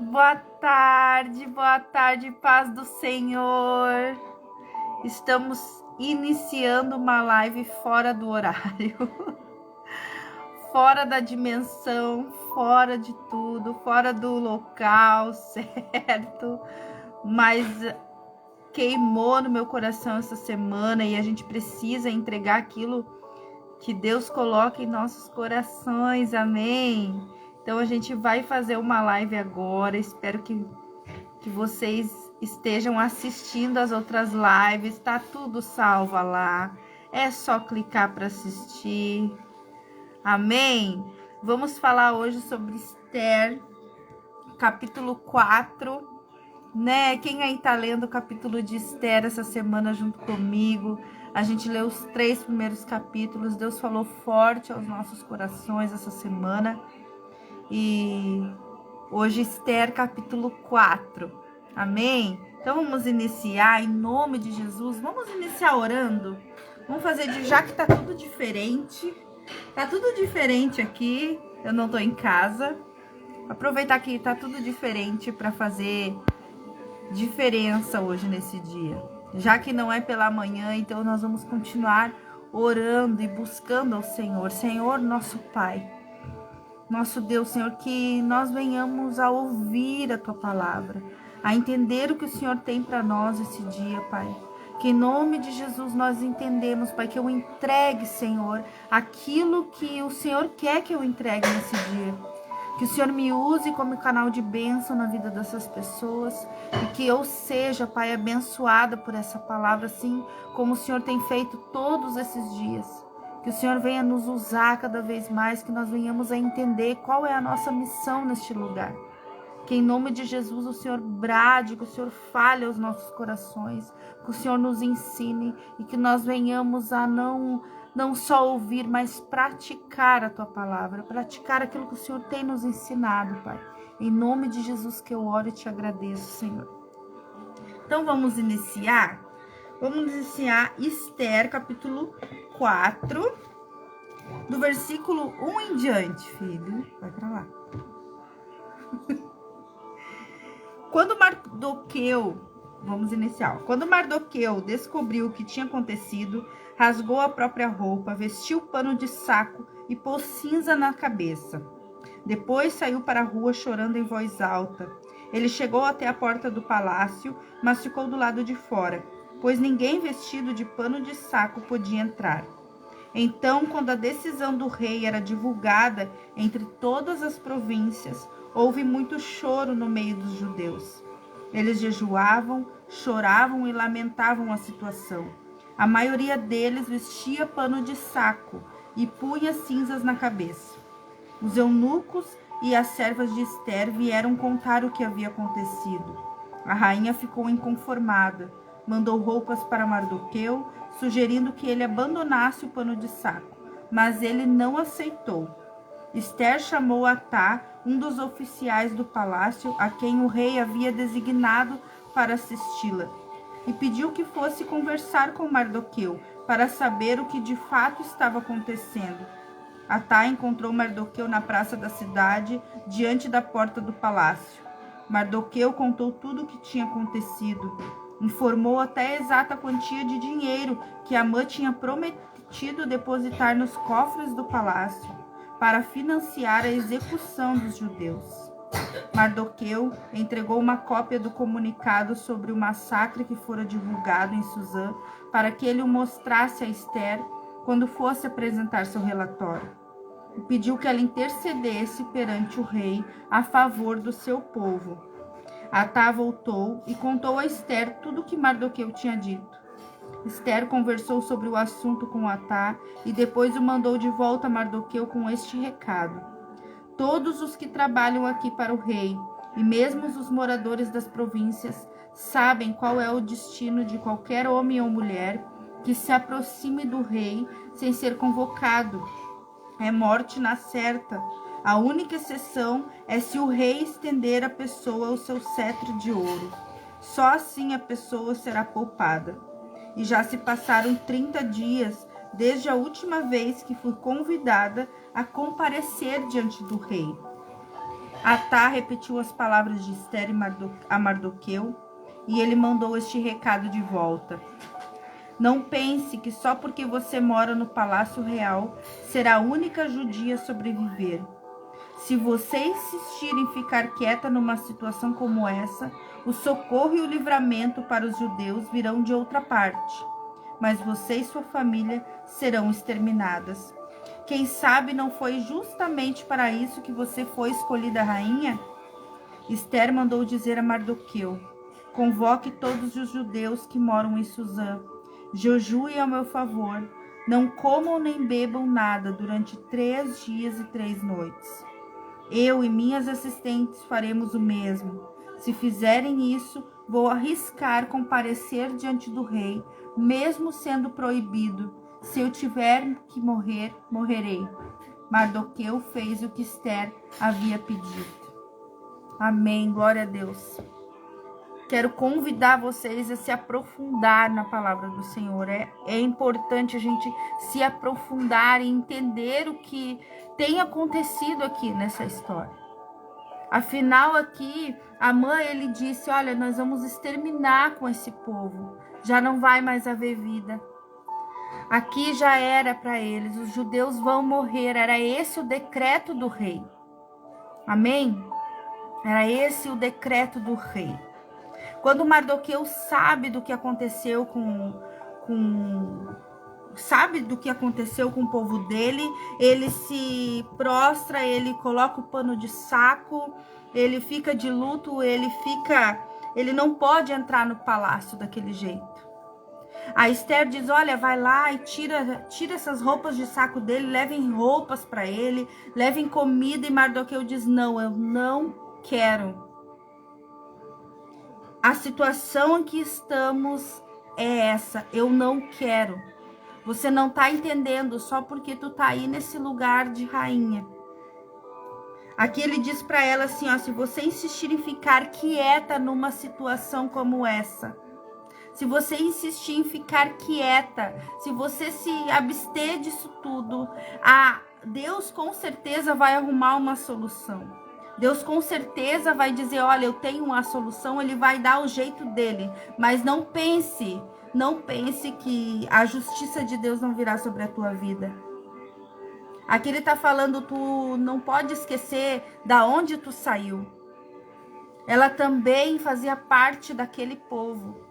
Boa tarde, paz do Senhor. Estamos iniciando uma live fora do horário, fora da dimensão, fora de tudo, fora do local, certo? Mas queimou no meu coração essa semana e a gente precisa entregar aquilo que Deus coloca em nossos corações, amém? Então a gente vai fazer uma live agora, espero que vocês estejam assistindo as outras lives, tá tudo salvo lá, é só clicar para assistir, amém? Vamos falar hoje sobre Esther, capítulo 4, né? Quem aí tá lendo o capítulo de Esther essa semana junto comigo? A gente leu os 3 primeiros capítulos, Deus falou forte aos nossos corações essa semana. E hoje Esther capítulo 4, amém? Então vamos iniciar em nome de Jesus, vamos iniciar orando. Vamos fazer já que tá tudo diferente aqui, eu não tô em casa. Aproveitar que tá tudo diferente para fazer diferença hoje nesse dia. Já que não é pela manhã, então nós vamos continuar orando e buscando ao Senhor. Senhor, nosso Pai, nosso Deus, Senhor, que nós venhamos a ouvir a Tua palavra, a entender o que o Senhor tem para nós esse dia, Pai. Que em nome de Jesus nós entendemos, Pai, que eu entregue, Senhor, aquilo que o Senhor quer que eu entregue nesse dia. Que o Senhor me use como canal de bênção na vida dessas pessoas e que eu seja, Pai, abençoada por essa palavra, assim como o Senhor tem feito todos esses dias. Que o Senhor venha nos usar cada vez mais, que nós venhamos a entender qual é a nossa missão neste lugar. Que em nome de Jesus o Senhor brade, que o Senhor fale aos nossos corações, que o Senhor nos ensine e que nós venhamos a não só ouvir, mas praticar a Tua palavra, praticar aquilo que o Senhor tem nos ensinado, Pai. Em nome de Jesus que eu oro e te agradeço, Senhor. Então vamos iniciar? Vamos iniciar Esther, capítulo 4, do versículo 1 em diante, filho. Vai pra lá. Quando Mardoqueu descobriu o que tinha acontecido, rasgou a própria roupa, vestiu pano de saco e pôs cinza na cabeça. Depois saiu para a rua chorando em voz alta. Ele chegou até a porta do palácio, mas ficou do lado de fora, pois ninguém vestido de pano de saco podia entrar. Então, quando a decisão do rei era divulgada entre todas as províncias, houve muito choro no meio dos judeus. Eles jejuavam, choravam e lamentavam a situação. A maioria deles vestia pano de saco e punha cinzas na cabeça. Os eunucos e as servas de Esther vieram contar o que havia acontecido. A rainha ficou inconformada, mandou roupas para Mardoqueu, sugerindo que ele abandonasse o pano de saco, mas ele não aceitou. Esther chamou Atá, um dos oficiais do palácio, a quem o rei havia designado para assisti-la, e pediu que fosse conversar com Mardoqueu para saber o que de fato estava acontecendo. Atá encontrou Mardoqueu na praça da cidade, diante da porta do palácio. Mardoqueu contou tudo o que tinha acontecido. Informou até a exata quantia de dinheiro que Amã tinha prometido depositar nos cofres do palácio para financiar a execução dos judeus. Mardoqueu entregou uma cópia do comunicado sobre o massacre que fora divulgado em Suzã para que ele o mostrasse a Esther quando fosse apresentar seu relatório. E pediu que ela intercedesse perante o rei a favor do seu povo. Atá voltou e contou a Esther tudo o que Mardoqueu tinha dito. Esther conversou sobre o assunto com Atá e depois o mandou de volta a Mardoqueu com este recado: todos os que trabalham aqui para o rei, e mesmo os moradores das províncias, sabem qual é o destino de qualquer homem ou mulher que se aproxime do rei sem ser convocado. É morte na certa. A única exceção é se o rei estender à pessoa o seu cetro de ouro. Só assim a pessoa será poupada. E já se passaram 30 dias desde a última vez que fui convidada a comparecer diante do rei. Atá repetiu as palavras de Ester a Mardoqueu, e ele mandou este recado de volta: não pense que só porque você mora no palácio real será a única judia a sobreviver. Se você insistir em ficar quieta numa situação como essa, o socorro e o livramento para os judeus virão de outra parte, mas você e sua família serão exterminadas. Quem sabe não foi justamente para isso que você foi escolhida rainha? Ester mandou dizer a Mardoqueu: convoque todos os judeus que moram em Suzã. Jejuem ao meu favor. Não comam nem bebam nada durante 3 dias e 3 noites. Eu e minhas assistentes faremos o mesmo. Se fizerem isso, vou arriscar comparecer diante do rei, mesmo sendo proibido. Se eu tiver que morrer, morrerei. Mardoqueu fez o que Ester havia pedido. Amém, glória a Deus. Quero convidar vocês a se aprofundar na palavra do Senhor. É importante a gente se aprofundar e entender o que tem acontecido aqui nessa história. Afinal, aqui, Amã, ele disse, olha, nós vamos exterminar com esse povo. Já não vai mais haver vida. Aqui já era para eles, os judeus vão morrer. Era esse o decreto do rei. Amém? Era esse o decreto do rei. Quando Mardoqueu sabe do que aconteceu sabe do que aconteceu com o povo dele, ele se prostra, ele coloca o pano de saco, ele fica de luto, ele não pode entrar no palácio daquele jeito. A Ester diz, olha, vai lá e tira essas roupas de saco dele, levem roupas para ele, levem comida, e Mardoqueu diz, não, eu não quero. A situação em que estamos é essa, eu não quero. Você não tá entendendo só porque tu tá aí nesse lugar de rainha. Aqui ele diz para ela assim, ó, se você insistir em ficar quieta numa situação como essa, se você insistir em ficar quieta, se você se abster disso tudo, Deus com certeza vai arrumar uma solução. Deus com certeza vai dizer, olha, eu tenho uma solução, ele vai dar o jeito dele. Mas não pense que a justiça de Deus não virá sobre a tua vida. Aqui ele está falando, tu não pode esquecer da onde tu saiu. Ela também fazia parte daquele povo.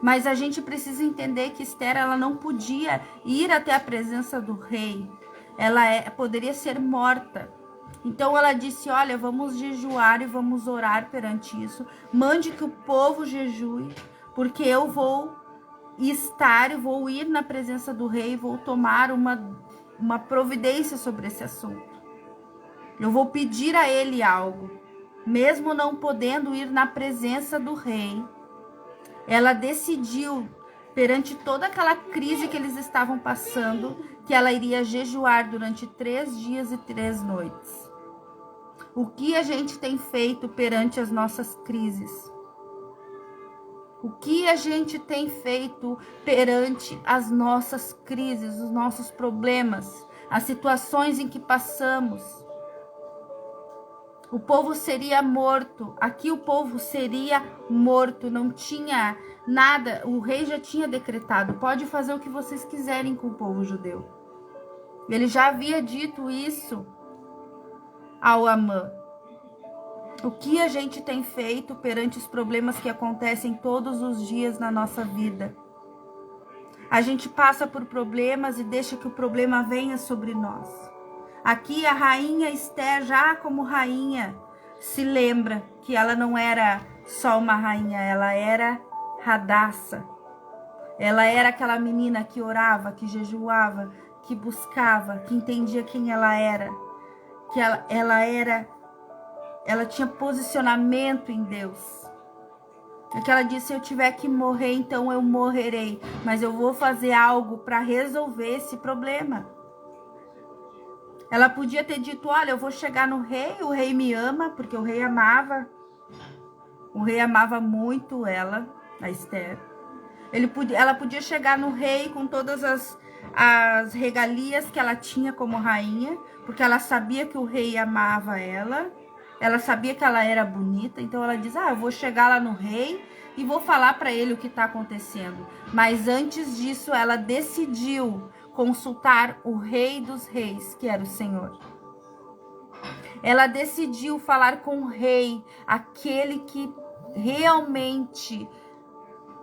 Mas a gente precisa entender que Ester, ela não podia ir até a presença do rei. Ela poderia ser morta. Então ela disse, olha, vamos jejuar e vamos orar perante isso. Mande que o povo jejue, porque eu vou ir na presença do rei, vou tomar uma providência sobre esse assunto. Eu vou pedir a ele algo. Mesmo não podendo ir na presença do rei, ela decidiu, perante toda aquela crise que eles estavam passando, que ela iria jejuar durante 3 dias e 3 noites. O que a gente tem feito perante as nossas crises? O que a gente tem feito perante as nossas crises, os nossos problemas, as situações em que passamos? O povo seria morto. Aqui o povo seria morto. Não tinha nada. O rei já tinha decretado. Pode fazer o que vocês quiserem com o povo judeu. Ele já havia dito isso ao Amã. O que a gente tem feito perante os problemas que acontecem todos os dias na nossa vida? A gente passa por problemas e deixa que o problema venha sobre nós. Aqui a rainha Ester, já como rainha, se lembra que ela não era só uma rainha, ela era Radassa. Ela era aquela menina que orava, que jejuava, que buscava, que entendia quem ela era. Que ela tinha posicionamento em Deus. É que ela disse, se eu tiver que morrer, então eu morrerei. Mas eu vou fazer algo para resolver esse problema. Ela podia ter dito, olha, eu vou chegar no rei, o rei me ama, porque o rei amava. O rei amava muito ela, a Ester. Ela podia chegar no rei com todas as regalias que ela tinha como rainha, porque ela sabia que o rei amava ela. Ela sabia que ela era bonita, então ela diz: eu vou chegar lá no rei e vou falar para ele o que está acontecendo. Mas antes disso, ela decidiu consultar o Rei dos Reis, que era o Senhor. Ela decidiu falar com o rei, aquele que realmente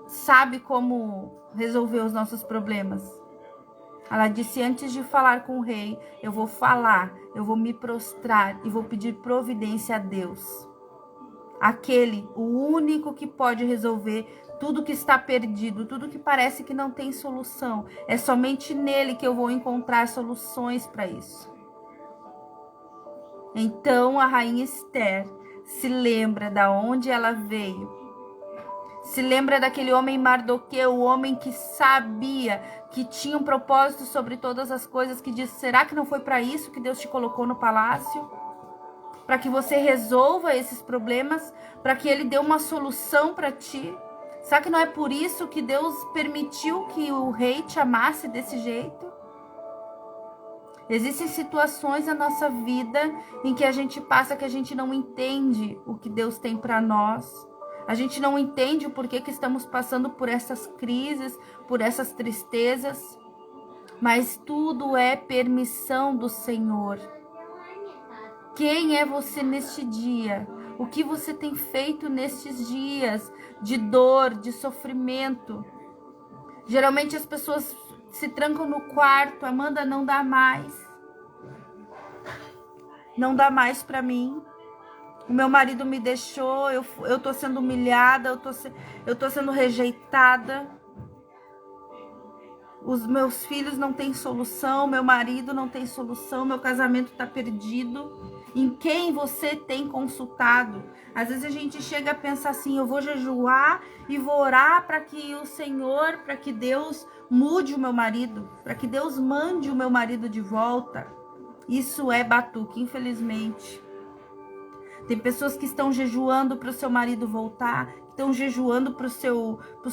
sabe como resolver os nossos problemas. Ela disse: antes de falar com o rei, eu vou me prostrar e vou pedir providência a Deus. Aquele, o único que pode resolver tudo que está perdido, tudo que parece que não tem solução. É somente nele que eu vou encontrar soluções para isso. Então a rainha Esther se lembra da onde ela veio. Se lembra daquele homem Mardoqueu, o homem que sabia que tinha um propósito sobre todas as coisas, que disse: será que não foi para isso que Deus te colocou no palácio? Para que você resolva esses problemas, para que ele dê uma solução para ti? Será que não é por isso que Deus permitiu que o rei te amasse desse jeito? Existem situações na nossa vida em que a gente passa que a gente não entende o que Deus tem para nós. A gente não entende o porquê que estamos passando por essas crises, por essas tristezas. Mas tudo é permissão do Senhor. Quem é você neste dia? O que você tem feito nestes dias de dor, de sofrimento? Geralmente as pessoas se trancam no quarto: Amanda, não dá mais. Não dá mais para mim. O meu marido me deixou, eu tô sendo humilhada, eu tô sendo rejeitada. Os meus filhos não têm solução, meu marido não tem solução, meu casamento tá perdido. Em quem você tem consultado? Às vezes a gente chega a pensar assim: eu vou jejuar e vou orar para que o Senhor, para que Deus mude o meu marido, para que Deus mande o meu marido de volta. Isso é batuque, infelizmente. Tem pessoas que estão jejuando para o seu marido voltar, estão jejuando para os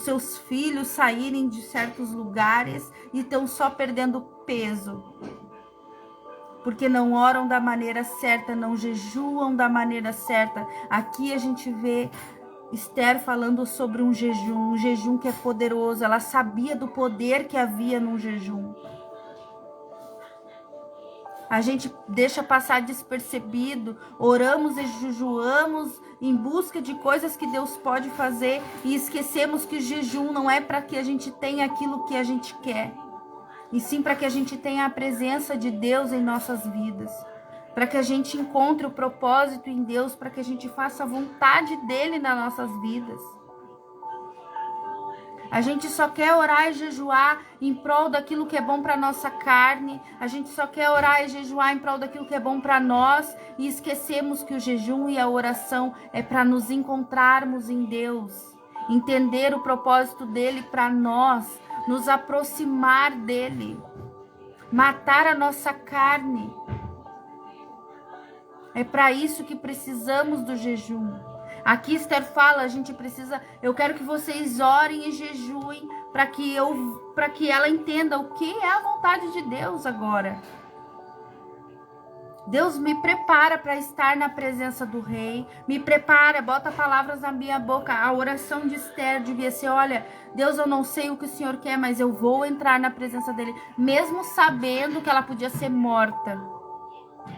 seus filhos saírem de certos lugares e estão só perdendo peso. Porque não oram da maneira certa, não jejuam da maneira certa. Aqui a gente vê Esther falando sobre um jejum que é poderoso. Ela sabia do poder que havia num jejum. A gente deixa passar despercebido, oramos e jejuamos em busca de coisas que Deus pode fazer e esquecemos que o jejum não é para que a gente tenha aquilo que a gente quer, e sim para que a gente tenha a presença de Deus em nossas vidas, para que a gente encontre o propósito em Deus, para que a gente faça a vontade dele nas nossas vidas. A gente só quer orar e jejuar em prol daquilo que é bom para nossa carne. A gente só quer orar e jejuar em prol daquilo que é bom para nós. E esquecemos que o jejum e a oração é para nos encontrarmos em Deus. Entender o propósito dele para nós. Nos aproximar dele. Matar a nossa carne. É para isso que precisamos do jejum. Aqui Esther fala: a gente precisa, eu quero que vocês orem e jejuem para que ela entenda o que é a vontade de Deus agora. Deus me prepara para estar na presença do rei, me prepara, bota palavras na minha boca. A oração de Esther devia ser: olha, Deus, eu não sei o que o Senhor quer, mas eu vou entrar na presença dele, mesmo sabendo que ela podia ser morta.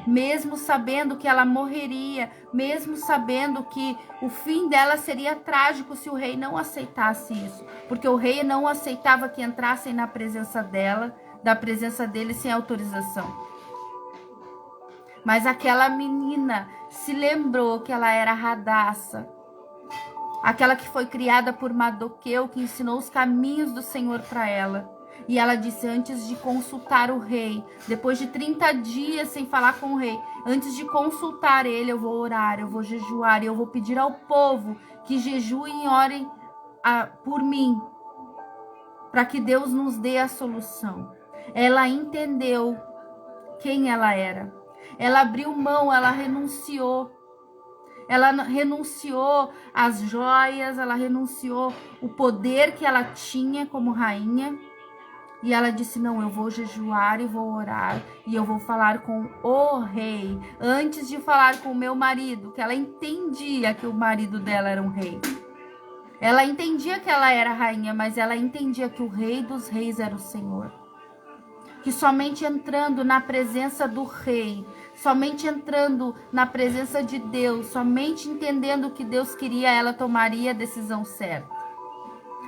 Mesmo sabendo que ela morreria, mesmo sabendo que o fim dela seria trágico se o rei não aceitasse isso, porque o rei não aceitava que entrassem na presença da presença dele sem autorização. Mas aquela menina se lembrou que ela era Radassa, aquela que foi criada por Mardoqueu, que ensinou os caminhos do Senhor para ela. E ela disse: antes de consultar o rei, depois de 30 dias sem falar com o rei, antes de consultar ele, eu vou orar, eu vou jejuar, e eu vou pedir ao povo que jejuem e orem por mim, para que Deus nos dê a solução. Ela entendeu quem ela era. Ela abriu mão, ela renunciou. Ela renunciou às joias, ela renunciou o poder que ela tinha como rainha. E ela disse, não, eu vou jejuar e vou orar e eu vou falar com o rei, antes de falar com o meu marido, que ela entendia que o marido dela era um rei. Ela entendia que ela era rainha, mas ela entendia que o rei dos reis era o Senhor. Que somente entrando na presença do rei, somente entrando na presença de Deus, somente entendendo o que Deus queria, ela tomaria a decisão certa.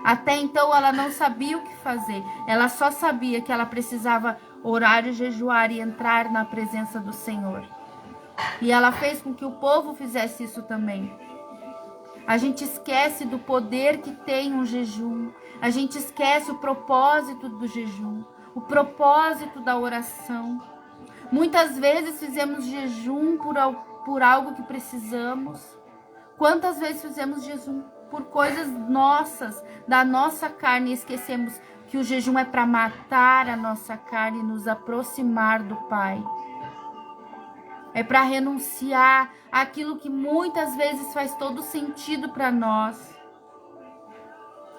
Até então ela não sabia o que fazer, ela só sabia que ela precisava orar e jejuar e entrar na presença do Senhor. E ela fez com que o povo fizesse isso também. A gente esquece do poder que tem um jejum, a gente esquece o propósito do jejum, o propósito da oração. Muitas vezes fizemos jejum por algo que precisamos. Quantas vezes fizemos jejum por coisas nossas, da nossa carne, e esquecemos que o jejum é para matar a nossa carne e nos aproximar do Pai. É para renunciar àquilo que muitas vezes faz todo sentido para nós.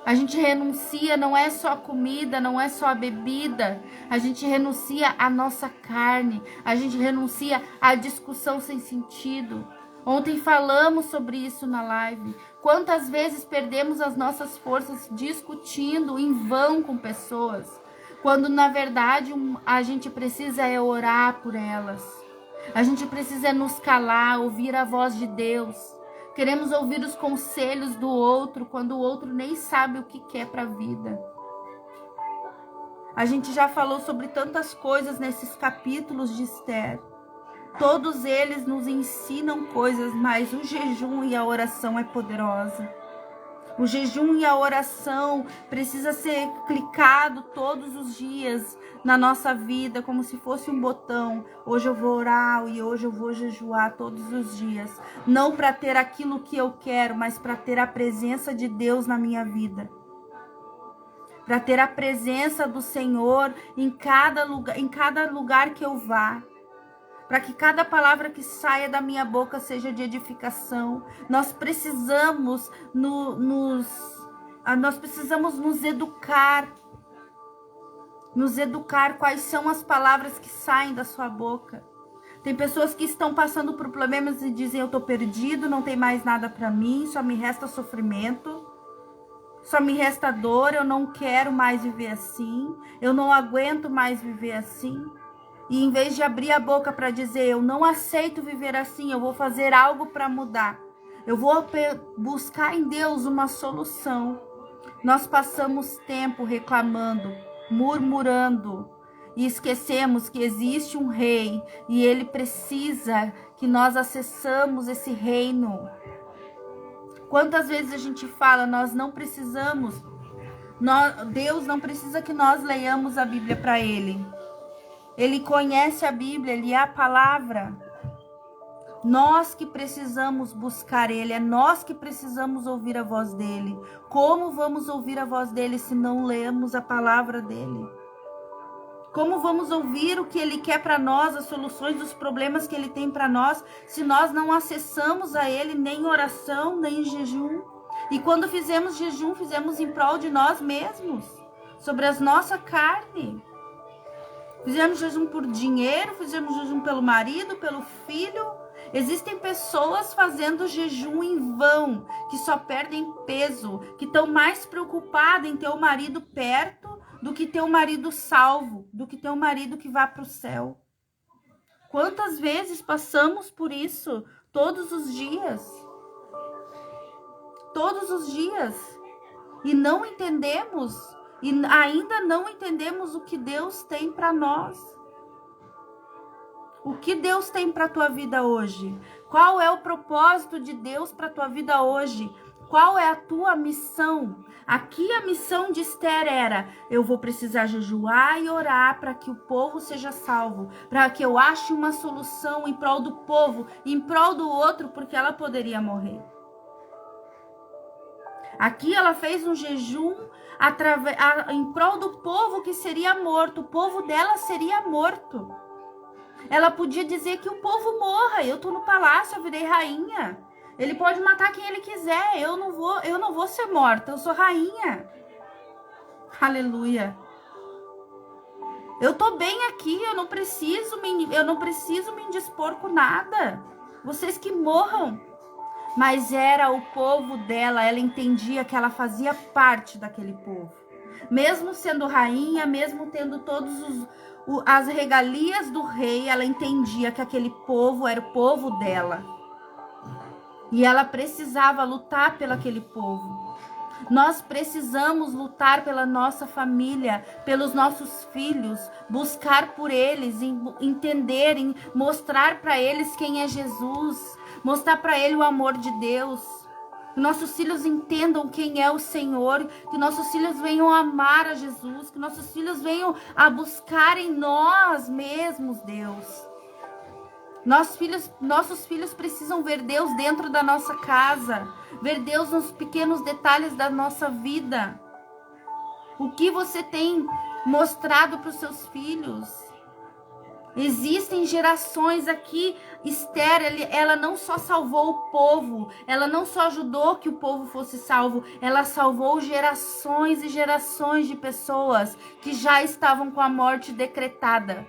A gente renuncia, não é só a comida, não é só a bebida. A gente renuncia à nossa carne. A gente renuncia à discussão sem sentido. Ontem falamos sobre isso na live. Quantas vezes perdemos as nossas forças discutindo em vão com pessoas, quando na verdade a gente precisa é orar por elas. A gente precisa nos calar, ouvir a voz de Deus. Queremos ouvir os conselhos do outro, quando o outro nem sabe o que quer para a vida. A gente já falou sobre tantas coisas nesses capítulos de Esther. Todos eles nos ensinam coisas, mas o jejum e a oração é poderosa. O jejum e a oração precisa ser clicado todos os dias na nossa vida, como se fosse um botão. Hoje eu vou orar e hoje eu vou jejuar todos os dias. Não para ter aquilo que eu quero, mas para ter a presença de Deus na minha vida. Para ter a presença do Senhor em cada lugar que eu vá. Para que cada palavra que saia da minha boca seja de edificação. Nós precisamos nos educar. Nos educar quais são as palavras que saem da sua boca. Tem pessoas que estão passando por problemas e dizem, eu estou perdido, não tem mais nada para mim, só me resta sofrimento, só me resta dor, eu não quero mais viver assim, eu não aguento mais viver assim. E em vez de abrir a boca para dizer, eu não aceito viver assim, eu vou fazer algo para mudar. Eu vou buscar em Deus uma solução. Nós passamos tempo reclamando, murmurando. E esquecemos que existe um rei. E ele precisa que nós acessamos esse reino. Quantas vezes a gente fala, nós não precisamos. Deus não precisa que nós leiamos a Bíblia para ele. Ele conhece a Bíblia, ele é a palavra. Nós que precisamos buscar ele, é nós que precisamos ouvir a voz dele. Como vamos ouvir a voz dele se não lemos a palavra dele? Como vamos ouvir o que ele quer para nós, as soluções dos problemas que ele tem para nós, se nós não acessamos a ele nem em oração, nem em jejum? E quando fizemos jejum, fizemos em prol de nós mesmos, sobre a nossa carne. Fizemos jejum por dinheiro, fizemos jejum pelo marido, pelo filho. Existem pessoas fazendo jejum em vão, que só perdem peso, que estão mais preocupadas em ter o marido perto do que ter o marido salvo, do que ter o marido que vá para o céu. Quantas vezes passamos por isso todos os dias? Todos os dias. E não entendemos. E ainda não entendemos o que Deus tem para nós. O que Deus tem para a tua vida hoje? Qual é o propósito de Deus para a tua vida hoje? Qual é a tua missão? Aqui a missão de Esther era, eu vou precisar jejuar e orar para que o povo seja salvo, para que eu ache uma solução em prol do povo, em prol do outro, porque ela poderia morrer. Aqui ela fez um jejum em prol do povo que seria morto. O povo dela seria morto. Ela podia dizer que o povo morra. Eu estou no palácio, eu virei rainha. Ele pode matar quem ele quiser. Eu não vou ser morta. Eu sou rainha. Aleluia. Eu tô bem aqui, eu não preciso me indispor com nada. Vocês que morram. Mas era o povo dela, ela entendia que ela fazia parte daquele povo. Mesmo sendo rainha, mesmo tendo todas as regalias do rei, ela entendia que aquele povo era o povo dela. E ela precisava lutar pelo aquele povo. Nós precisamos lutar pela nossa família, pelos nossos filhos, buscar por eles, entenderem, mostrar para eles quem é Jesus, mostrar para ele o amor de Deus. Que nossos filhos entendam quem é o Senhor, que nossos filhos venham amar a Jesus, que nossos filhos venham a buscar em nós mesmos Deus. Nossos filhos precisam ver Deus dentro da nossa casa, ver Deus nos pequenos detalhes da nossa vida. O que você tem mostrado para os seus filhos? Existem gerações aqui. Esther, ela não só salvou o povo, ela não só ajudou que o povo fosse salvo, ela salvou gerações e gerações de pessoas que já estavam com a morte decretada.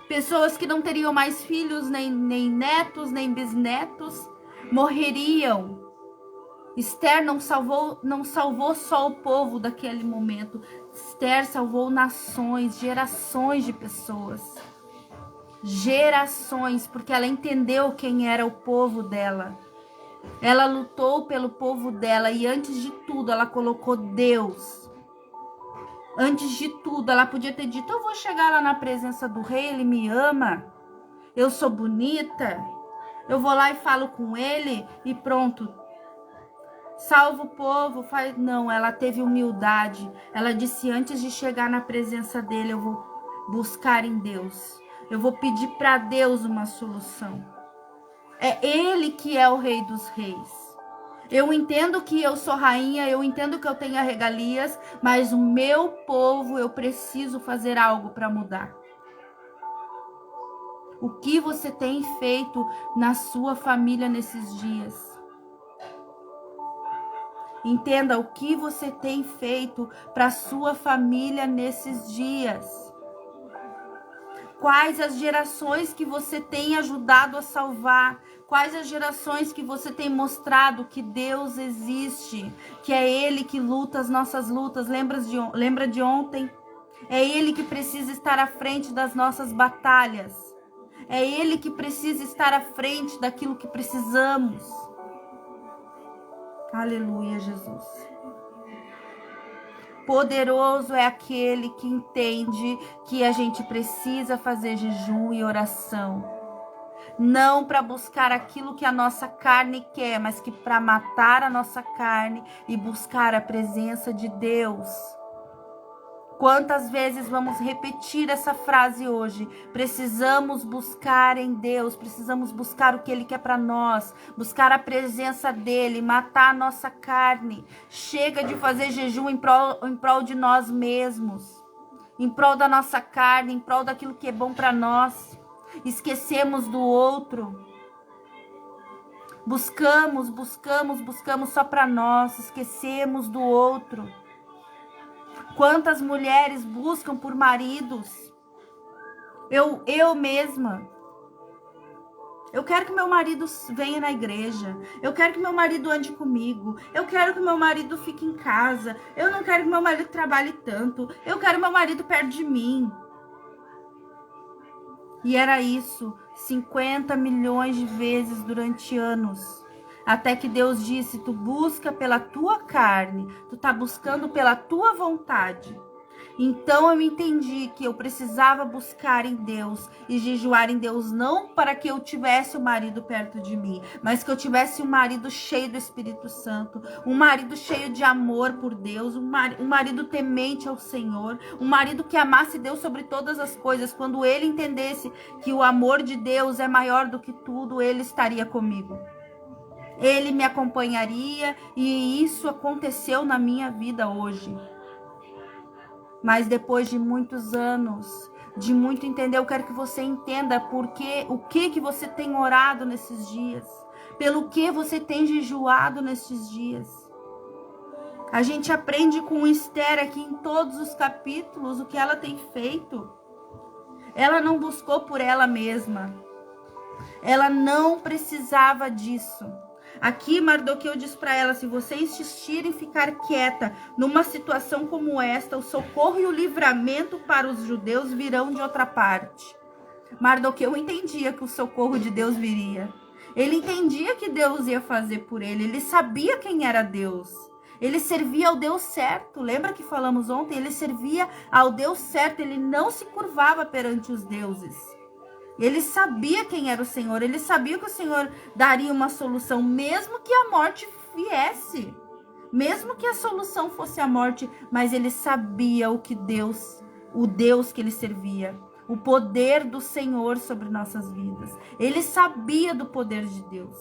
Pessoas que não teriam mais filhos, nem netos, nem bisnetos, morreriam. Esther não salvou só o povo daquele momento. Esther salvou nações, gerações de pessoas. Gerações, porque ela entendeu quem era o povo dela. Ela lutou pelo povo dela e antes de tudo ela colocou Deus. Antes de tudo, ela podia ter dito, eu vou chegar lá na presença do rei, ele me ama, eu sou bonita, eu vou lá e falo com ele e pronto. Salva o povo. Não, ela teve humildade. Ela disse, antes de chegar na presença dele, eu vou buscar em Deus. Eu vou pedir para Deus uma solução. É ele que é o rei dos reis. Eu entendo que eu sou rainha, eu entendo que eu tenho regalias, mas o meu povo, eu preciso fazer algo para mudar. O que você tem feito na sua família nesses dias? Entenda o que você tem feito para a sua família nesses dias. Quais as gerações que você tem ajudado a salvar? Quais as gerações que você tem mostrado que Deus existe, que é Ele que luta as nossas lutas? Lembra de ontem? É Ele que precisa estar à frente das nossas batalhas. É Ele que precisa estar à frente daquilo que precisamos. Aleluia, Jesus. Poderoso é aquele que entende que a gente precisa fazer jejum e oração. Não para buscar aquilo que a nossa carne quer, mas que para matar a nossa carne e buscar a presença de Deus. Quantas vezes vamos repetir essa frase hoje? Precisamos buscar em Deus, precisamos buscar o que Ele quer para nós, buscar a presença dEle, matar a nossa carne. Chega de fazer jejum em prol de nós mesmos, em prol da nossa carne, em prol daquilo que é bom para nós. Esquecemos do outro. Buscamos só para nós, esquecemos do outro. Quantas mulheres buscam por maridos? Eu mesma. Eu quero que meu marido venha na igreja. Eu quero que meu marido ande comigo. Eu quero que meu marido fique em casa. Eu não quero que meu marido trabalhe tanto. Eu quero meu marido perto de mim. E era isso, 50 milhões de vezes durante anos. Até que Deus disse, tu busca pela tua carne, tu tá buscando pela tua vontade. Então eu entendi que eu precisava buscar em Deus e jejuar em Deus, não para que eu tivesse o marido perto de mim, mas que eu tivesse um marido cheio do Espírito Santo, um marido cheio de amor por Deus, um marido temente ao Senhor, um marido que amasse Deus sobre todas as coisas. Quando ele entendesse que o amor de Deus é maior do que tudo, ele estaria comigo. Ele me acompanharia e isso aconteceu na minha vida hoje. Mas depois de muitos anos, de muito entender, eu quero que você entenda o que você tem orado nesses dias, pelo que você tem jejuado nesses dias. A gente aprende com Esther aqui em todos os capítulos o que ela tem feito. Ela não buscou por ela mesma. Ela não precisava disso. Aqui Mardoqueu diz para ela: se você insistir em ficar quieta numa situação como esta, o socorro e o livramento para os judeus virão de outra parte. Mardoqueu entendia que o socorro de Deus viria. Ele entendia que Deus ia fazer por ele. Ele sabia quem era Deus. Ele servia ao Deus certo. Lembra que falamos ontem? Ele servia ao Deus certo. Ele não se curvava perante os deuses. Ele sabia quem era o Senhor. Ele sabia que o Senhor daria uma solução, mesmo que a morte viesse. Mesmo que a solução fosse a morte. Mas ele sabia o Deus que ele servia. O poder do Senhor sobre nossas vidas. Ele sabia do poder de Deus.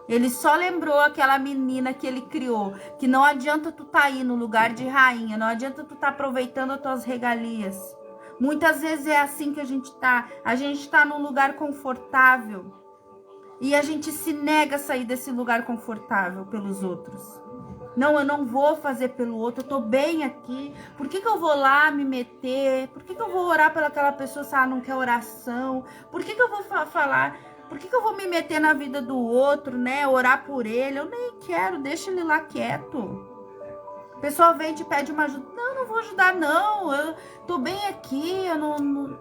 Ele só lembrou aquela menina que ele criou, que não adianta tu tá aí no lugar de rainha, não adianta tu tá aproveitando as tuas regalias. Muitas vezes é assim que a gente tá num lugar confortável e a gente se nega a sair desse lugar confortável pelos outros. Não, eu não vou fazer pelo outro, eu tô bem aqui, por que eu vou lá me meter? Por que eu vou orar pelaquela pessoa se ela não quer oração? Por que eu vou falar... Por que eu vou me meter na vida do outro, né? Orar por ele? Eu nem quero, deixa ele lá quieto. A pessoa vem e te pede uma ajuda. Não vou ajudar, não. Eu tô bem aqui. Eu não...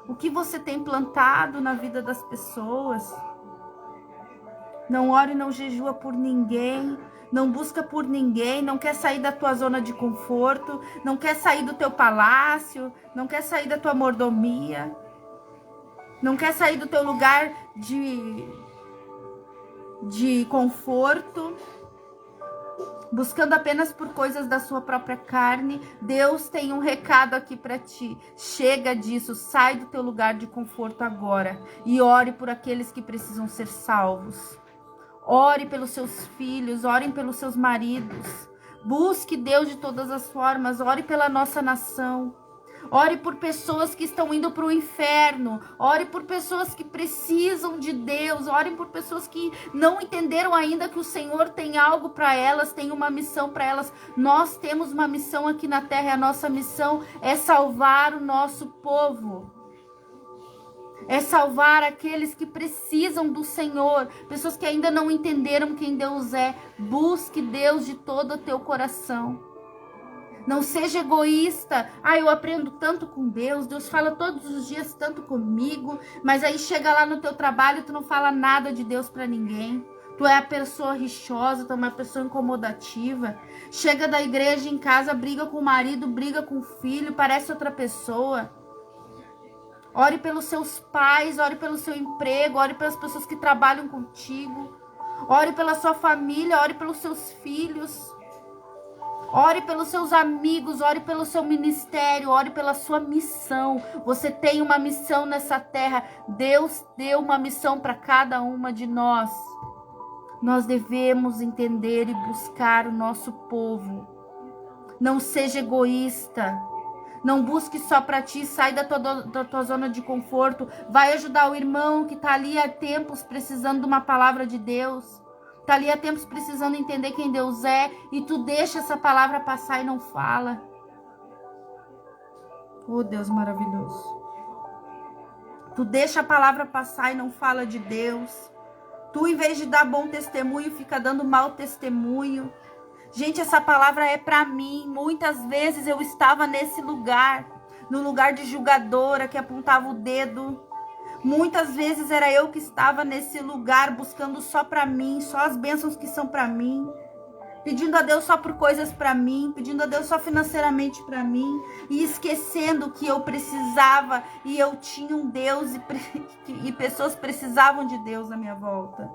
O que você tem plantado na vida das pessoas? Não ora e não jejua por ninguém. Não busca por ninguém. Não quer sair da tua zona de conforto. Não quer sair do teu palácio. Não quer sair da tua mordomia. Não quer sair do teu lugar de conforto, buscando apenas por coisas da sua própria carne. Deus tem um recado aqui para ti. Chega disso, sai do teu lugar de conforto agora e ore por aqueles que precisam ser salvos. Ore pelos seus filhos, orem pelos seus maridos. Busque Deus de todas as formas, ore pela nossa nação. Ore por pessoas que estão indo para o inferno. Ore por pessoas que precisam de Deus. Ore por pessoas que não entenderam ainda que o Senhor tem algo para elas, tem uma missão para elas. Nós temos uma missão aqui na terra e a nossa missão é salvar o nosso povo. É salvar aqueles que precisam do Senhor. Pessoas que ainda não entenderam quem Deus é. Busque Deus de todo o teu coração. Não seja egoísta. Eu aprendo tanto com Deus. Deus fala todos os dias tanto comigo. Mas aí chega lá no teu trabalho e tu não fala nada de Deus pra ninguém. Tu é a pessoa rixosa, tu é uma pessoa incomodativa. Chega da igreja em casa, briga com o marido, briga com o filho, parece outra pessoa. Ore pelos seus pais, ore pelo seu emprego, ore pelas pessoas que trabalham contigo. Ore pela sua família, ore pelos seus filhos. Ore pelos seus amigos, ore pelo seu ministério, ore pela sua missão. Você tem uma missão nessa terra. Deus deu uma missão para cada uma de nós. Nós devemos entender e buscar o nosso povo. Não seja egoísta. Não busque só para ti, sai da tua zona de conforto. Vai ajudar o irmão que está ali há tempos precisando de uma palavra de Deus. Está ali há tempos precisando entender quem Deus é. E tu deixa essa palavra passar e não fala. Oh, Deus maravilhoso. Tu deixa a palavra passar e não fala de Deus. Tu, em vez de dar bom testemunho, fica dando mau testemunho. Gente, essa palavra é para mim. Muitas vezes eu estava nesse lugar. No lugar de julgadora que apontava o dedo. Muitas vezes era eu que estava nesse lugar buscando só para mim, só as bênçãos que são para mim, pedindo a Deus só por coisas para mim, pedindo a Deus só financeiramente para mim e esquecendo que eu precisava e eu tinha um Deus e pessoas precisavam de Deus à minha volta.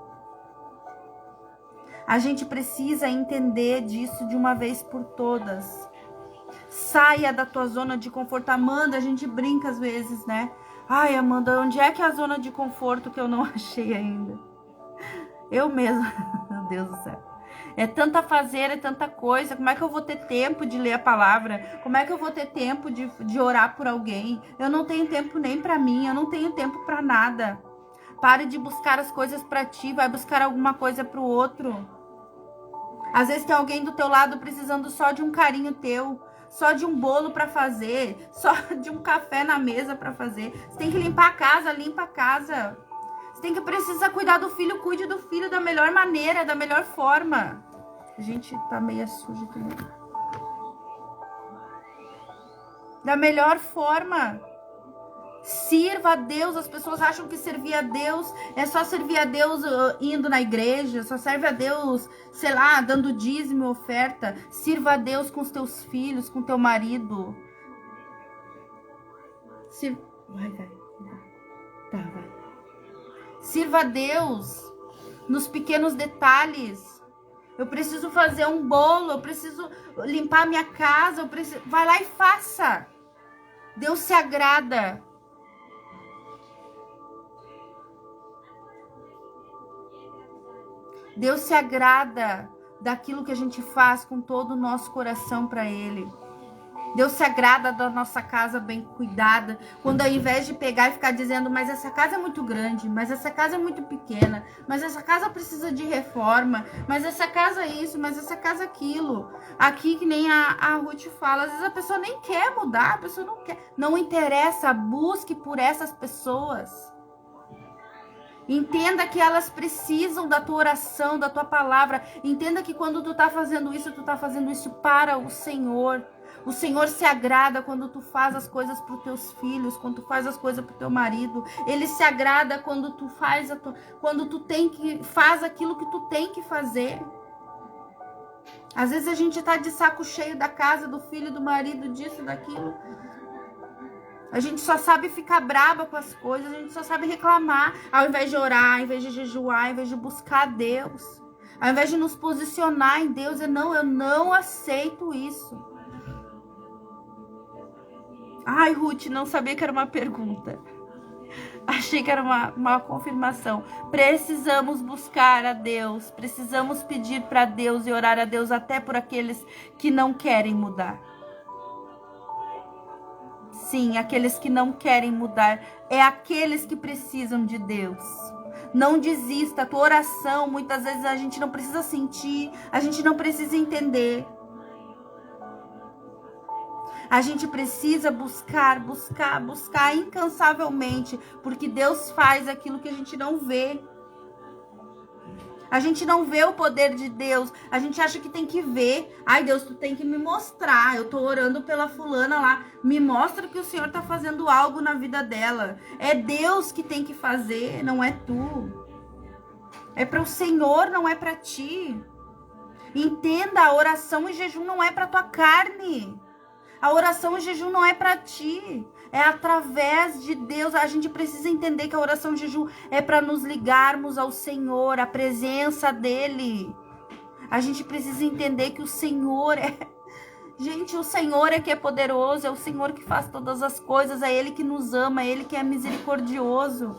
A gente precisa entender disso de uma vez por todas. Saia da tua zona de conforto. Amanda, a gente brinca às vezes, né? Ai, Amanda, onde é que é a zona de conforto que eu não achei ainda? Eu mesma, meu Deus do céu. É tanta fazer, é tanta coisa. Como é que eu vou ter tempo de ler a palavra? Como é que eu vou ter tempo de orar por alguém? Eu não tenho tempo nem para mim, eu não tenho tempo para nada. Pare de buscar as coisas para ti, vai buscar alguma coisa para o outro. Às vezes tem alguém do teu lado precisando só de um carinho teu, só de um bolo para fazer, só de um café na mesa para fazer. Você tem que limpar a casa, limpa a casa. Você tem que precisar cuidar do filho, cuide do filho da melhor maneira, da melhor forma. A gente tá meio sujo também. Da melhor forma. Sirva a Deus. As pessoas acham que servir a Deus é só servir a Deus indo na igreja, só serve a Deus, sei lá, dando dízimo, oferta. Sirva a Deus com os teus filhos, com teu marido. Vai. Tá, vai. Sirva a Deus nos pequenos detalhes. Eu preciso fazer um bolo, eu preciso limpar minha casa, vai lá e faça. Deus se agrada. Deus se agrada daquilo que a gente faz com todo o nosso coração para Ele. Deus se agrada da nossa casa bem cuidada. Quando ao invés de pegar e ficar dizendo, mas essa casa é muito grande, mas essa casa é muito pequena, mas essa casa precisa de reforma, mas essa casa é isso, mas essa casa é aquilo. Aqui, que nem a Ruth fala, às vezes a pessoa nem quer mudar, a pessoa não quer. Não interessa, busque por essas pessoas. Entenda que elas precisam da tua oração, da tua palavra. Entenda que quando tu tá fazendo isso para o Senhor. O Senhor se agrada quando tu faz as coisas para os teus filhos, quando tu faz as coisas para o teu marido. Ele se agrada quando tu faz faz aquilo que tu tem que fazer. Às vezes a gente tá de saco cheio da casa, do filho, do marido, disso, daquilo. A gente só sabe ficar braba com as coisas, a gente só sabe reclamar, ao invés de orar, ao invés de jejuar, ao invés de buscar Deus, ao invés de nos posicionar em Deus, eu não aceito isso. Ai, Ruth, não sabia que era uma pergunta. Achei que era uma confirmação. Precisamos buscar a Deus, precisamos pedir para Deus e orar a Deus até por aqueles que não querem mudar. Sim, aqueles que não querem mudar, é aqueles que precisam de Deus. Não desista, a tua oração, muitas vezes a gente não precisa sentir, a gente não precisa entender. A gente precisa buscar incansavelmente, porque Deus faz aquilo que a gente não vê. A gente não vê o poder de Deus, a gente acha que tem que ver. Ai, Deus, tu tem que me mostrar. Eu tô orando pela fulana lá, me mostra que o Senhor tá fazendo algo na vida dela. É Deus que tem que fazer, não é tu. É para o Senhor, não é para ti. Entenda, a oração e jejum não é para tua carne. A oração e jejum não é para ti, é através de Deus. A gente precisa entender que a oração e jejum é para nos ligarmos ao Senhor, a presença dEle. A gente precisa entender que o Senhor Gente, o Senhor é que é poderoso, é o Senhor que faz todas as coisas, é Ele que nos ama, é Ele que é misericordioso.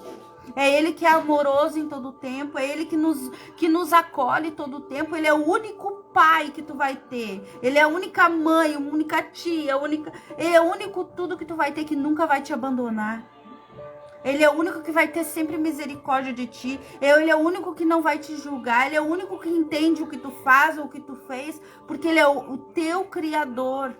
É Ele que é amoroso em todo o tempo, é Ele que nos acolhe todo o tempo. Ele é o único pai que tu vai ter. Ele é a única mãe, a única tia, Ele é o único tudo que tu vai ter, que nunca vai te abandonar. Ele é o único que vai ter sempre misericórdia de ti. Ele é o único que não vai te julgar. Ele é o único que entende o que tu faz ou o que tu fez, porque Ele é o teu Criador.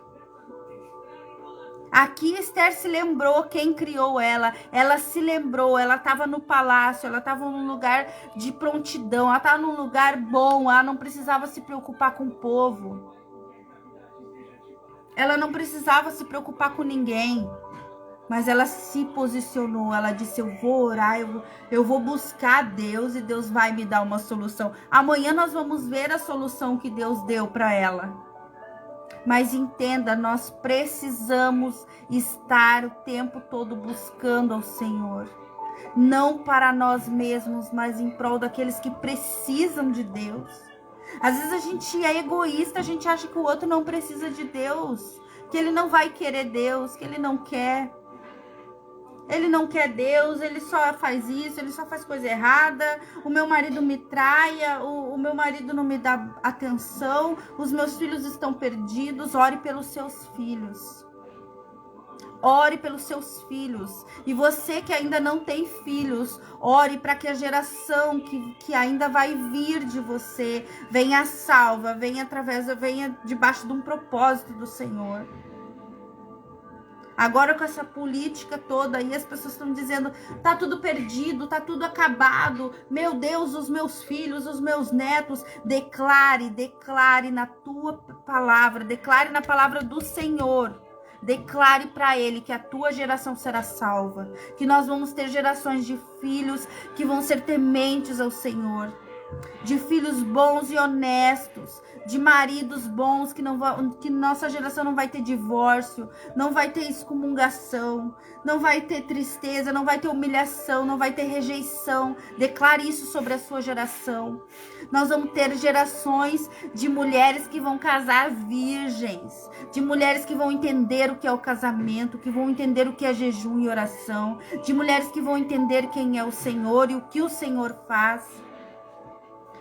Aqui Esther se lembrou quem criou ela. Ela se lembrou, ela estava no palácio, ela estava num lugar de prontidão, ela estava num lugar bom, ela não precisava se preocupar com o povo. Ela não precisava se preocupar com ninguém. Mas ela se posicionou, ela disse, eu vou orar, eu vou buscar Deus e Deus vai me dar uma solução. Amanhã nós vamos ver a solução que Deus deu para ela. Mas entenda, nós precisamos estar o tempo todo buscando ao Senhor. Não para nós mesmos, mas em prol daqueles que precisam de Deus. Às vezes a gente é egoísta, a gente acha que o outro não precisa de Deus, que ele não vai querer Deus, que ele não quer. Ele não quer Deus, ele só faz isso, ele só faz coisa errada. O meu marido me traia, o meu marido não me dá atenção, os meus filhos estão perdidos. Ore pelos seus filhos. ore pelos seus filhos. E você que ainda não tem filhos, ore para que a geração que ainda vai vir de você venha salva, venha debaixo de um propósito do Senhor. Agora com essa política toda aí, as pessoas estão dizendo, tá tudo perdido, tá tudo acabado. Meu Deus, os meus filhos, os meus netos. Declare na tua palavra, declare na palavra do Senhor. Declare para ele que a tua geração será salva, que nós vamos ter gerações de filhos que vão ser tementes ao Senhor, de filhos bons e honestos, de maridos bons, que nossa geração não vai ter divórcio, não vai ter excomungação, não vai ter tristeza, não vai ter humilhação, não vai ter rejeição. Declare isso sobre a sua geração. Nós vamos ter gerações de mulheres que vão casar virgens, de mulheres que vão entender o que é o casamento, que vão entender o que é jejum e oração, de mulheres que vão entender quem é o Senhor e o que o Senhor faz.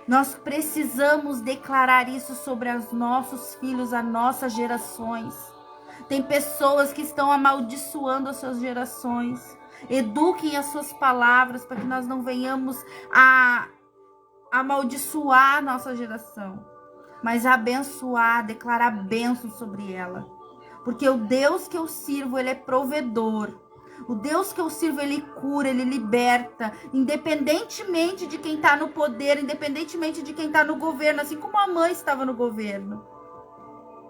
Nós precisamos declarar isso sobre os nossos filhos, as nossas gerações. Tem pessoas que estão amaldiçoando as suas gerações. Eduquem as suas palavras para que nós não venhamos a amaldiçoar a nossa geração, mas abençoar, declarar bênção sobre ela. Porque o Deus que eu sirvo, ele é provedor. O Deus que eu sirvo, ele cura, ele liberta, independentemente de quem está no poder, independentemente de quem está no governo, assim como a mãe estava no governo.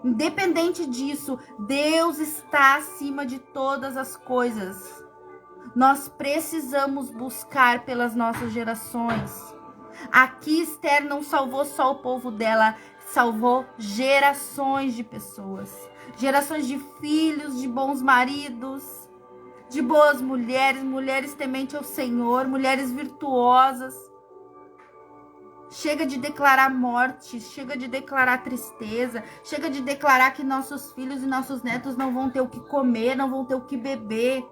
Independente disso, Deus está acima de todas as coisas. Nós precisamos buscar pelas nossas gerações. Aqui Esther não salvou só o povo dela, salvou gerações de pessoas. Gerações de filhos, de bons maridos, de boas mulheres, mulheres tementes ao Senhor, mulheres virtuosas. Chega de declarar morte, chega de declarar tristeza, chega de declarar que nossos filhos e nossos netos não vão ter o que comer, não vão ter o que beber.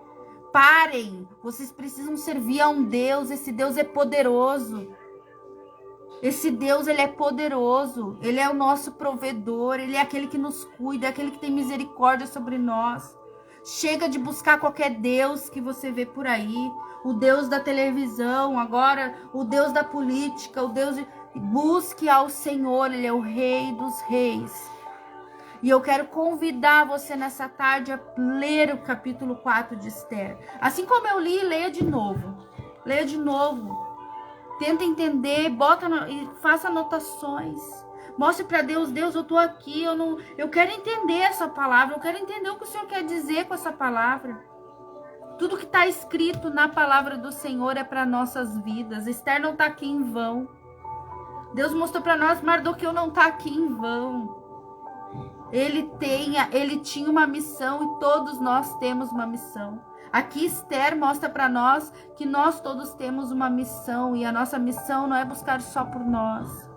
Parem, vocês precisam servir a um Deus, esse Deus é poderoso. Esse Deus, ele é poderoso, ele é o nosso provedor, ele é aquele que nos cuida, é aquele que tem misericórdia sobre nós. Chega de buscar qualquer Deus que você vê por aí, o Deus da televisão, agora o Deus da política, o Deus de... Busque ao Senhor, ele é o Rei dos Reis. E eu quero convidar você nessa tarde a ler o capítulo 4 de Esther. Assim como eu li, leia de novo. Leia de novo. Tenta entender, e faça anotações. Mostre para Deus, Deus, eu tô aqui, eu quero entender essa palavra, eu quero entender o que o Senhor quer dizer com essa palavra. Tudo que está escrito na palavra do Senhor é para nossas vidas. Esther não está aqui em vão. Deus mostrou para nós, Mardoqueu não está aqui em vão. Ele tinha uma missão e todos nós temos uma missão. Aqui Esther mostra para nós que nós todos temos uma missão e a nossa missão não é buscar só por nós,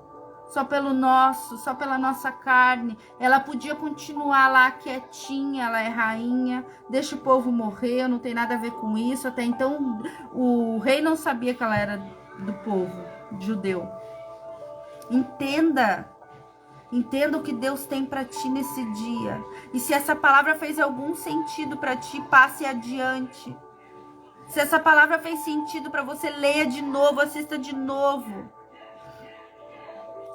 só pela nossa carne. Ela podia continuar lá quietinha, ela é rainha, deixa o povo morrer, não tem nada a ver com isso. Até então o rei não sabia que ela era do povo judeu. Entenda o que Deus tem para ti nesse dia. E se essa palavra fez algum sentido para ti, passe adiante. Se essa palavra fez sentido para você, leia de novo, assista de novo.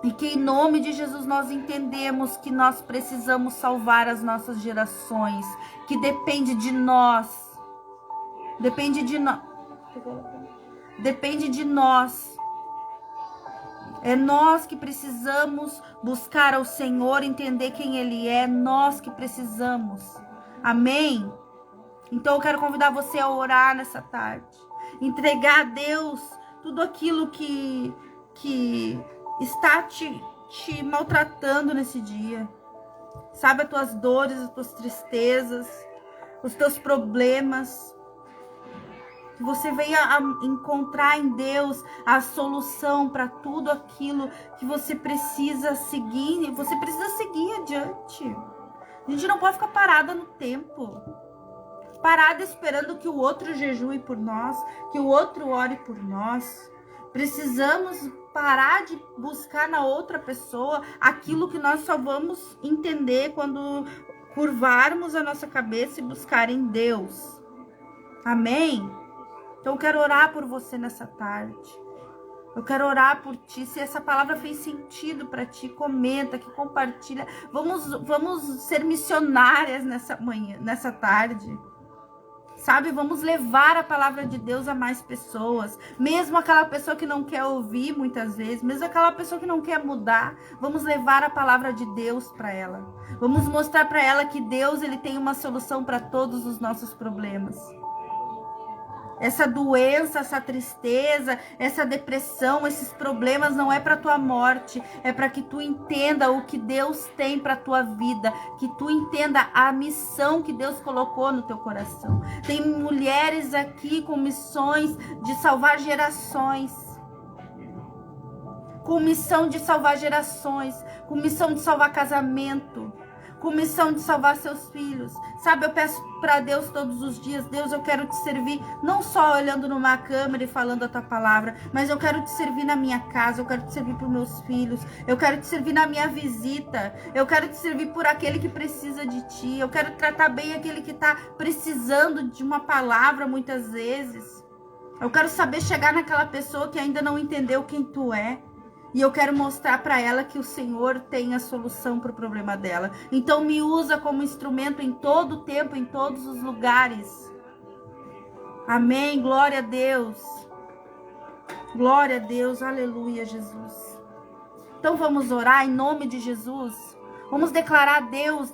E que em nome de Jesus nós entendemos que nós precisamos salvar as nossas gerações, que depende de nós. Depende de nós. Depende de nós. É nós que precisamos buscar ao Senhor, entender quem Ele é, nós que precisamos. Amém? Então eu quero convidar você a orar nessa tarde. Entregar a Deus tudo aquilo que está te maltratando nesse dia. Sabe, as tuas dores, as tuas tristezas, os teus problemas. Que você venha a encontrar em Deus a solução para tudo aquilo que você precisa seguir. Você precisa seguir adiante. A gente não pode ficar parada no tempo. Parada esperando que o outro jejue por nós, que o outro ore por nós. Precisamos parar de buscar na outra pessoa aquilo que nós só vamos entender quando curvarmos a nossa cabeça e buscar em Deus. Amém? Então eu quero orar por você nessa tarde. Eu quero orar por ti. Se essa palavra fez sentido para ti, comenta, que compartilha. Vamos ser missionárias nessa manhã, nessa tarde. Sabe, vamos levar a palavra de Deus a mais pessoas. Mesmo aquela pessoa que não quer ouvir muitas vezes, mesmo aquela pessoa que não quer mudar, vamos levar a palavra de Deus para ela. Vamos mostrar para ela que Deus, ele tem uma solução para todos os nossos problemas. Essa doença, essa tristeza, essa depressão, esses problemas não é para tua morte, é para que tu entenda o que Deus tem para tua vida, que tu entenda a missão que Deus colocou no teu coração. Tem mulheres aqui com missões de salvar gerações, com missão de salvar gerações, com missão de salvar casamento, com missão de salvar seus filhos. Sabe, eu peço para Deus todos os dias: Deus, eu quero te servir, não só olhando numa câmera e falando a tua palavra, mas eu quero te servir na minha casa, eu quero te servir para os meus filhos, eu quero te servir na minha visita, eu quero te servir por aquele que precisa de ti, eu quero tratar bem aquele que está precisando de uma palavra muitas vezes. Eu quero saber chegar naquela pessoa que ainda não entendeu quem tu é. E eu quero mostrar para ela que o Senhor tem a solução para o problema dela. Então me usa como instrumento em todo o tempo, em todos os lugares. Amém, glória a Deus. Glória a Deus, aleluia, Jesus. Então vamos orar em nome de Jesus. Vamos declarar a Deus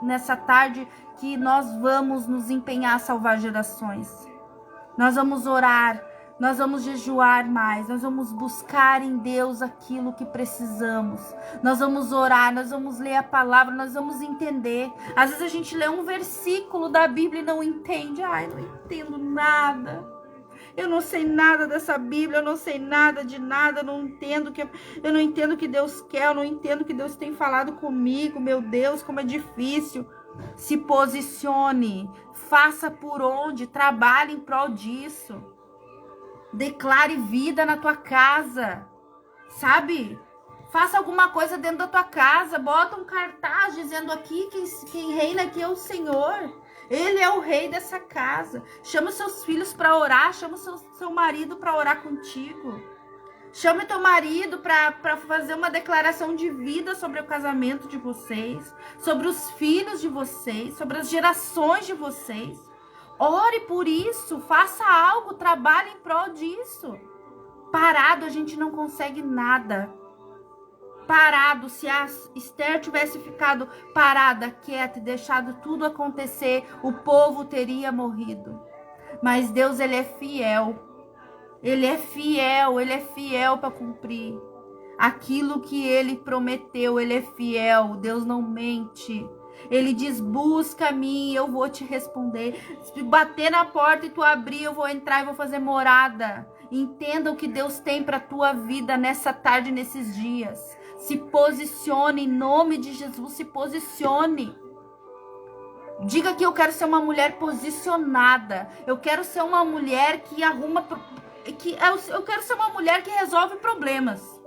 nessa tarde que nós vamos nos empenhar a salvar gerações. Nós vamos orar. Nós vamos jejuar mais, nós vamos buscar em Deus aquilo que precisamos. Nós vamos orar, nós vamos ler a palavra, nós vamos entender. Às vezes a gente lê um versículo da Bíblia e não entende. Ai, não entendo nada. Eu não sei nada dessa Bíblia, eu não sei nada de nada, eu não entendo o que Deus quer, eu não entendo o que Deus tem falado comigo. Meu Deus, como é difícil. Se posicione, faça por onde, trabalhe em prol disso. Declare vida na tua casa, sabe? Faça alguma coisa dentro da tua casa. Bota um cartaz dizendo aqui quem reina aqui é o Senhor. Ele é o rei dessa casa. Chama os seus filhos para orar. Chama o seu marido para orar contigo. Chame teu marido para fazer uma declaração de vida sobre o casamento de vocês, sobre os filhos de vocês, sobre as gerações de vocês. Ore por isso, faça algo, trabalhe em prol disso. Parado a gente não consegue nada. Parado, se a Esther tivesse ficado parada, quieta e deixado tudo acontecer, o povo teria morrido. Mas Deus, ele é fiel. Ele é fiel para cumprir. Aquilo que ele prometeu, ele é fiel. Deus não mente. Ele diz: busca-me, eu vou te responder. Se bater na porta e tu abrir, eu vou entrar e vou fazer morada. Entenda o que Deus tem para tua vida nessa tarde, nesses dias. Se posicione em nome de Jesus, se posicione. Diga que eu quero ser uma mulher posicionada. Eu quero ser uma mulher que arruma, eu quero ser uma mulher que resolve problemas.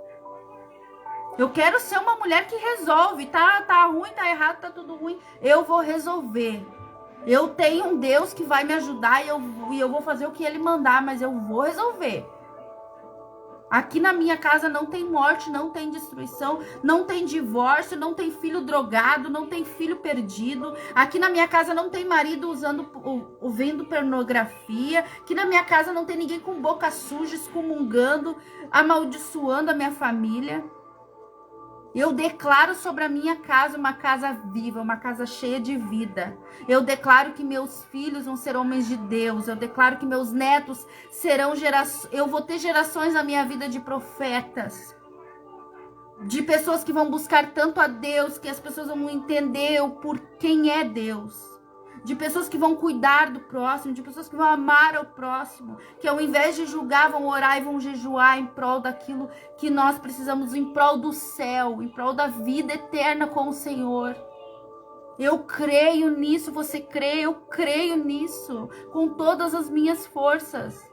Eu quero ser uma mulher que resolve. Tá ruim, tá errado, tá tudo ruim. Eu vou resolver. Eu tenho um Deus que vai me ajudar e eu vou fazer o que ele mandar, mas eu vou resolver. Aqui na minha casa não tem morte, não tem destruição, não tem divórcio, não tem filho drogado, não tem filho perdido. Aqui na minha casa não tem marido vendo pornografia. Aqui na minha casa não tem ninguém com boca suja, excomungando, amaldiçoando a minha família. Eu declaro sobre a minha casa uma casa viva, uma casa cheia de vida. Eu declaro que meus filhos vão ser homens de Deus. Eu declaro que meus netos serão gerações. Eu vou ter gerações na minha vida de profetas. De pessoas que vão buscar tanto a Deus, que as pessoas vão entender por quem é Deus. De pessoas que vão cuidar do próximo, de pessoas que vão amar ao próximo, que ao invés de julgar, vão orar e vão jejuar em prol daquilo que nós precisamos, em prol do céu, em prol da vida eterna com o Senhor. Eu creio nisso, você crê? Eu creio nisso, com todas as minhas forças.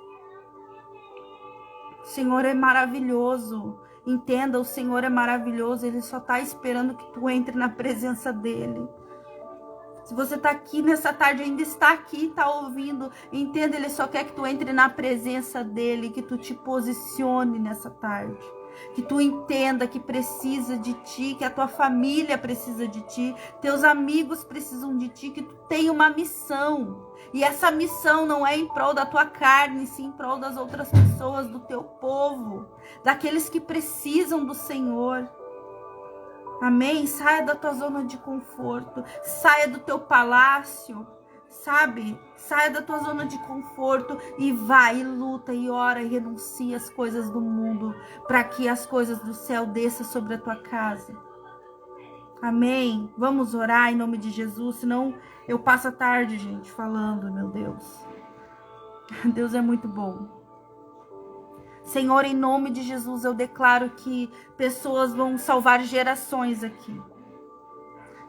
O Senhor é maravilhoso. Entenda, o Senhor é maravilhoso, Ele só está esperando que tu entre na presença dEle. Se você está aqui nessa tarde, ainda está aqui, está ouvindo, entenda, Ele só quer que tu entre na presença dEle, que tu te posicione nessa tarde. Que tu entenda que precisa de ti, que a tua família precisa de ti, teus amigos precisam de ti, que tu tem uma missão. E essa missão não é em prol da tua carne, sim em prol das outras pessoas, do teu povo, daqueles que precisam do Senhor. Amém? Saia da tua zona de conforto, saia do teu palácio, sabe? Saia da tua zona de conforto e vai, e luta, e ora, e renuncia as coisas do mundo, para que as coisas do céu desçam sobre a tua casa. Amém? Vamos orar em nome de Jesus, senão eu passo a tarde, gente, falando, meu Deus. Deus é muito bom. Senhor, em nome de Jesus, eu declaro que pessoas vão salvar gerações aqui.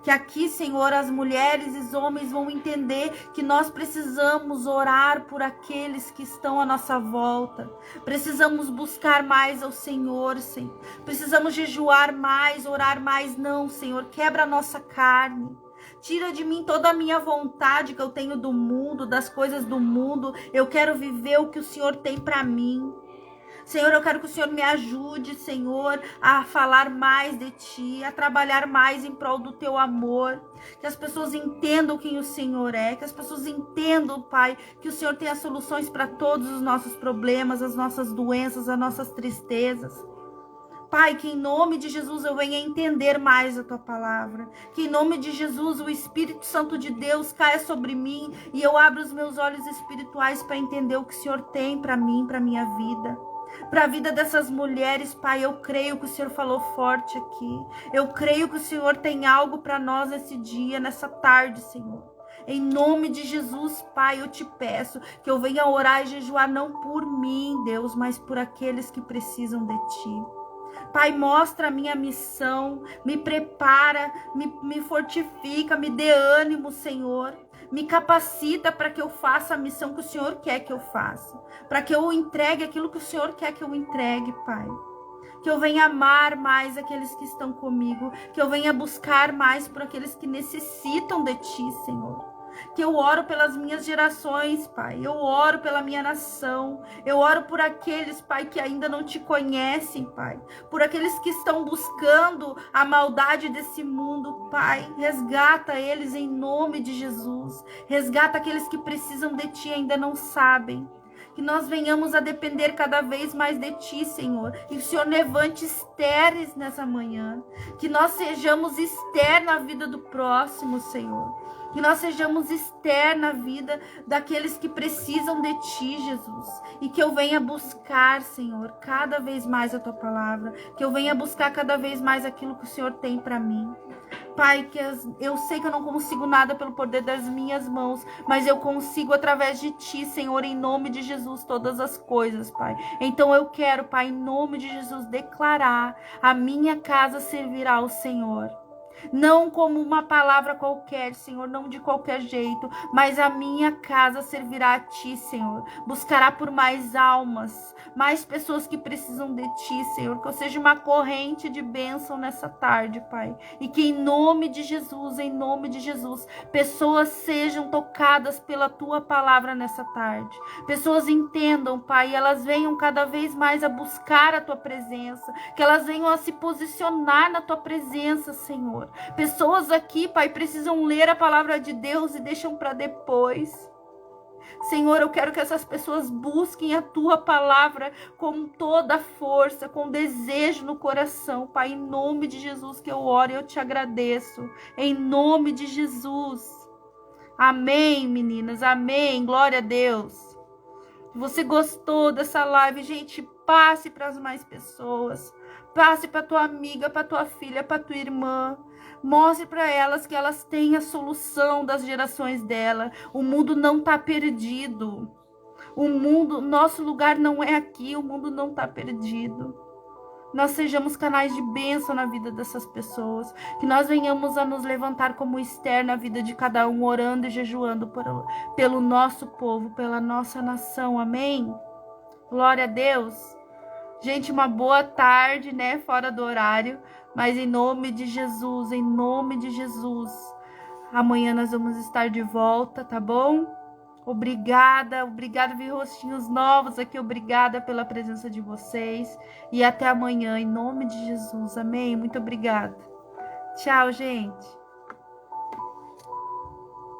Que aqui, Senhor, as mulheres e os homens vão entender que nós precisamos orar por aqueles que estão à nossa volta. Precisamos buscar mais ao Senhor, Senhor. Precisamos jejuar mais, orar mais. Não, Senhor, quebra a nossa carne. Tira de mim toda a minha vontade que eu tenho do mundo, das coisas do mundo. Eu quero viver o que o Senhor tem para mim. Senhor, eu quero que o Senhor me ajude, Senhor, a falar mais de Ti, a trabalhar mais em prol do Teu amor. Que as pessoas entendam quem o Senhor é, que as pessoas entendam, Pai, que o Senhor tem as soluções para todos os nossos problemas, as nossas doenças, as nossas tristezas. Pai, que em nome de Jesus eu venha entender mais a Tua palavra. Que em nome de Jesus o Espírito Santo de Deus caia sobre mim e eu abra os meus olhos espirituais para entender o que o Senhor tem para mim, para minha vida. Para a vida dessas mulheres, Pai, eu creio que o Senhor falou forte aqui. Eu creio que o Senhor tem algo para nós nesse dia, nessa tarde, Senhor. Em nome de Jesus, Pai, eu te peço que eu venha orar e jejuar não por mim, Deus, mas por aqueles que precisam de Ti. Pai, mostra a minha missão, me prepara, me fortifica, me dê ânimo, Senhor. Me capacita para que eu faça a missão que o Senhor quer que eu faça. Para que eu entregue aquilo que o Senhor quer que eu entregue, Pai. Que eu venha amar mais aqueles que estão comigo. Que eu venha buscar mais por aqueles que necessitam de Ti, Senhor. Que eu oro pelas minhas gerações, Pai. Eu oro pela minha nação. Eu oro por aqueles, Pai, que ainda não Te conhecem, Pai. Por aqueles que estão buscando a maldade desse mundo, Pai. Resgata eles em nome de Jesus. Resgata aqueles que precisam de Ti e ainda não sabem. Que nós venhamos a depender cada vez mais de Ti, Senhor. E o Senhor levante Estéres nessa manhã. Que nós sejamos Esther na vida do próximo, Senhor. Que nós sejamos Esther na vida daqueles que precisam de Ti, Jesus. E que eu venha buscar, Senhor, cada vez mais a Tua palavra. Que eu venha buscar cada vez mais aquilo que o Senhor tem para mim. Pai, que eu sei que eu não consigo nada pelo poder das minhas mãos, mas eu consigo através de Ti, Senhor, em nome de Jesus, todas as coisas, Pai. Então eu quero, Pai, em nome de Jesus, declarar: a minha casa servirá ao Senhor. Não como uma palavra qualquer, Senhor, não de qualquer jeito, mas a minha casa servirá a Ti, Senhor. Buscará por mais almas, mais pessoas que precisam de Ti, Senhor. Que eu seja uma corrente de bênção nessa tarde, Pai. E que em nome de Jesus, pessoas sejam tocadas pela Tua palavra nessa tarde. Pessoas entendam, Pai, e elas venham cada vez mais a buscar a Tua presença. Que elas venham a se posicionar na Tua presença, Senhor. Pessoas aqui, Pai, precisam ler a palavra de Deus e deixam para depois. Senhor, eu quero que essas pessoas busquem a Tua palavra com toda a força, com desejo no coração. Pai, em nome de Jesus que eu oro e eu Te agradeço. Em nome de Jesus. Amém, meninas. Amém. Glória a Deus. Se você gostou dessa live, gente, passe para as mais pessoas. Passe para tua amiga, para tua filha, para tua irmã. Mostre para elas que elas têm a solução das gerações dela. O mundo não está perdido. Nosso lugar não é aqui. O mundo não está perdido. Nós sejamos canais de bênção na vida dessas pessoas. Que nós venhamos a nos levantar como Esther na vida de cada um, orando e jejuando pelo nosso povo, pela nossa nação. Amém? Glória a Deus. Gente, uma boa tarde, né? Fora do horário. Mas em nome de Jesus, Amanhã nós vamos estar de volta, tá bom? Obrigada, vi rostinhos novos aqui, obrigada pela presença de vocês. E até amanhã, em nome de Jesus, amém? Muito obrigada. Tchau, gente.